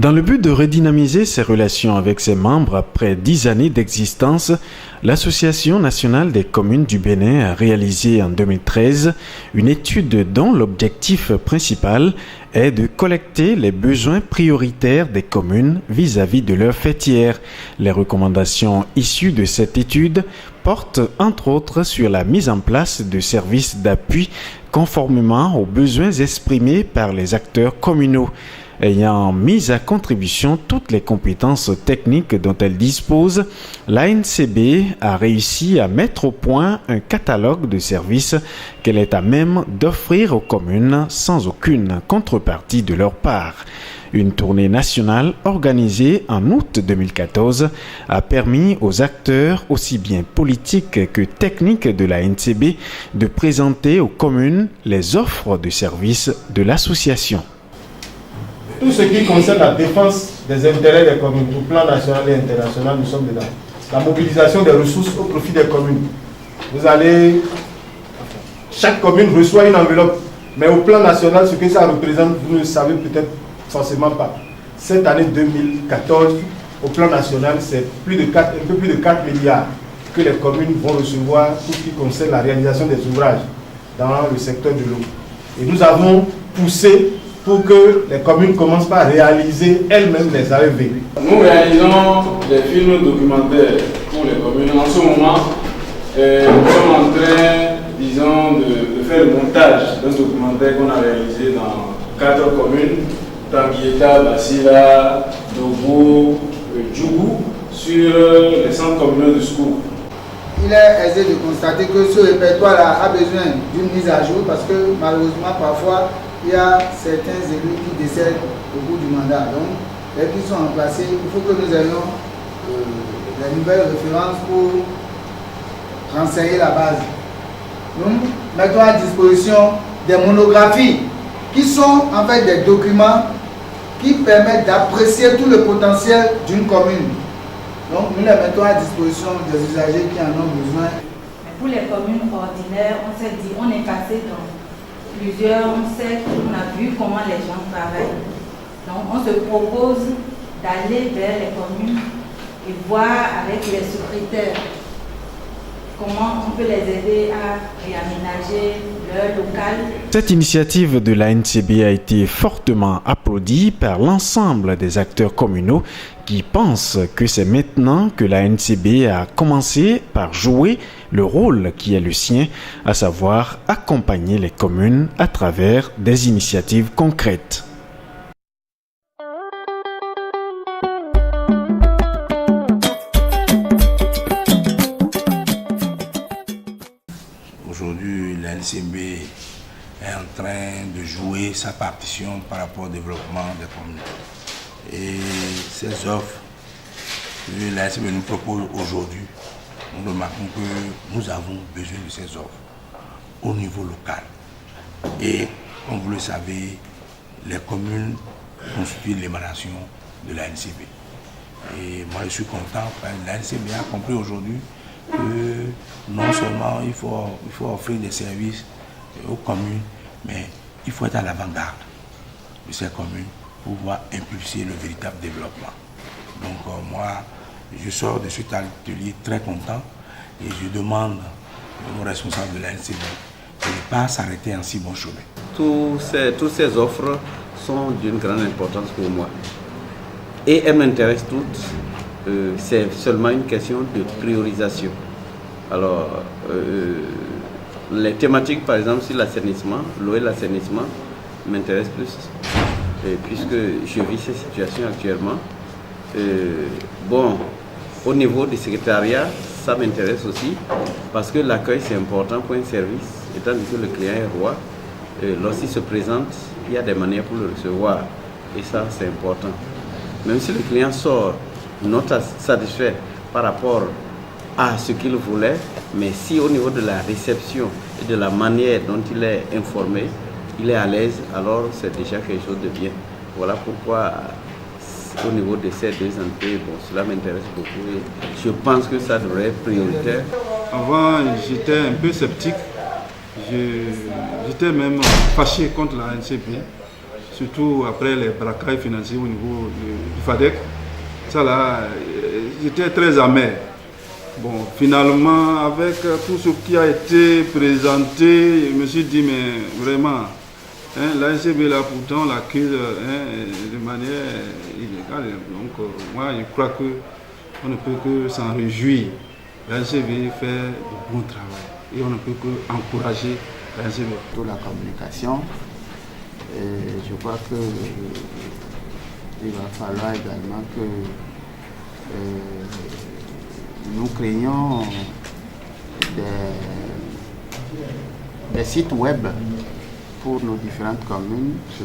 Dans le but de redynamiser ses relations avec ses membres après 10 années d'existence, l'Association nationale des communes du Bénin a réalisé en 2013 une étude dont l'objectif principal est de collecter les besoins prioritaires des communes vis-à-vis de leurs fêtières. Les recommandations issues de cette étude portent entre autres sur la mise en place de services d'appui conformément aux besoins exprimés par les acteurs communaux. Ayant mis à contribution toutes les compétences techniques dont elle dispose, l'ANCB a réussi à mettre au point un catalogue de services qu'elle est à même d'offrir aux communes sans aucune contrepartie de leur part. Une tournée nationale organisée en août 2014 a permis aux acteurs aussi bien politiques que techniques de l'ANCB de présenter aux communes les offres de services de l'association. Tout ce qui concerne la défense des intérêts des communes au plan national et international, nous sommes dedans. La mobilisation des ressources au profit des communes. Chaque commune reçoit une enveloppe, mais au plan national, ce que ça représente, vous ne le savez peut-être forcément pas. Cette année 2014, au plan national, c'est un peu plus de 4 milliards que les communes vont recevoir pour ce qui concerne la réalisation des ouvrages dans le secteur de l'eau. Et nous avons poussé pour que les communes commencent par réaliser elles-mêmes les AEV. Nous réalisons des films documentaires pour les communes. En ce moment, nous sommes en train, disons, de faire le montage d'un documentaire qu'on a réalisé dans 4 communes, Tanguieta, Bassila, Dogo, Djougou, sur les centres communaux de secours. Il est aisé de constater que ce répertoire-là a besoin d'une mise à jour parce que malheureusement, parfois, il y a certains élus qui décèdent au bout du mandat. Donc, dès qu'ils sont remplacés, il faut que nous ayons des nouvelles références pour renseigner la base. Nous mettons à disposition des monographies qui sont en fait des documents qui permettent d'apprécier tout le potentiel d'une commune. Donc, nous les mettons à disposition des usagers qui en ont besoin. Mais pour les communes ordinaires, on s'est dit, on est passé dans plusieurs, on a vu comment les gens travaillent. Donc on se propose d'aller vers les communes et voir avec les secrétaires comment on peut les aider à réaménager leur local. Cette initiative de l'ANCB a été fortement applaudie par l'ensemble des acteurs communaux qui pensent que c'est maintenant que l'ANCB a commencé par jouer le rôle qui est le sien, à savoir accompagner les communes à travers des initiatives concrètes. Aujourd'hui, l'ANCB est en train de jouer sa partition par rapport au développement des communes. Et ces offres que l'ANCB nous propose aujourd'hui, nous remarquons que nous avons besoin de ces offres au niveau local. Et comme vous le savez, les communes constituent l'émanation de l'ANCB. Et moi je suis content parce que l'ANCB a compris aujourd'hui que non seulement il faut offrir des services aux communes, mais il faut être à l'avant-garde de ces communes pour pouvoir impulser le véritable développement. Donc moi, je sors de cet atelier très content et je demande aux responsables de l'ANCB de ne pas s'arrêter en si bon chemin. Toutes ces offres sont d'une grande importance pour moi et elles m'intéressent toutes. C'est seulement une question de priorisation. Alors, les thématiques par exemple sur l'assainissement, l'eau et l'assainissement m'intéressent plus puisque je vis ces situations actuellement. Bon, au niveau du secrétariat, ça m'intéresse aussi parce que l'accueil c'est important pour un service, étant donné que le client est roi. Lorsqu'il se présente, il y a des manières pour le recevoir et ça c'est important. Même si le client sort non satisfait par rapport à ce qu'il voulait, mais si au niveau de la réception et de la manière dont il est informé, il est à l'aise, alors c'est déjà quelque chose de bien. Voilà pourquoi au niveau de ces deux entrées, bon, cela m'intéresse beaucoup et je pense que ça devrait être prioritaire. Avant, j'étais un peu sceptique, j'étais même fâché contre la NCP surtout après les braquages financiers au niveau du FADEC. Ça là, j'étais très amer. Bon, finalement, avec tout ce qui a été présenté, je me suis dit, mais vraiment, la NCB là, pourtant, l'accuse de manière illégale. Donc, moi, je crois qu'on ne peut que s'en réjouir. La NCB fait du bon travail et on ne peut que encourager la NCB. Pour la communication, je crois que il va falloir également que nous créions des sites web pour nos différentes communes, ce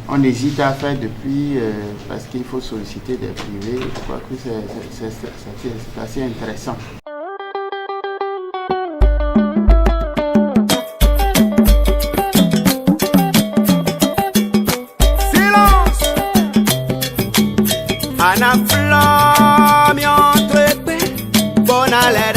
qu'on hésite à faire depuis parce qu'il faut solliciter des privés. Je crois que c'est assez intéressant. Ana Flam yon trepe, bon aled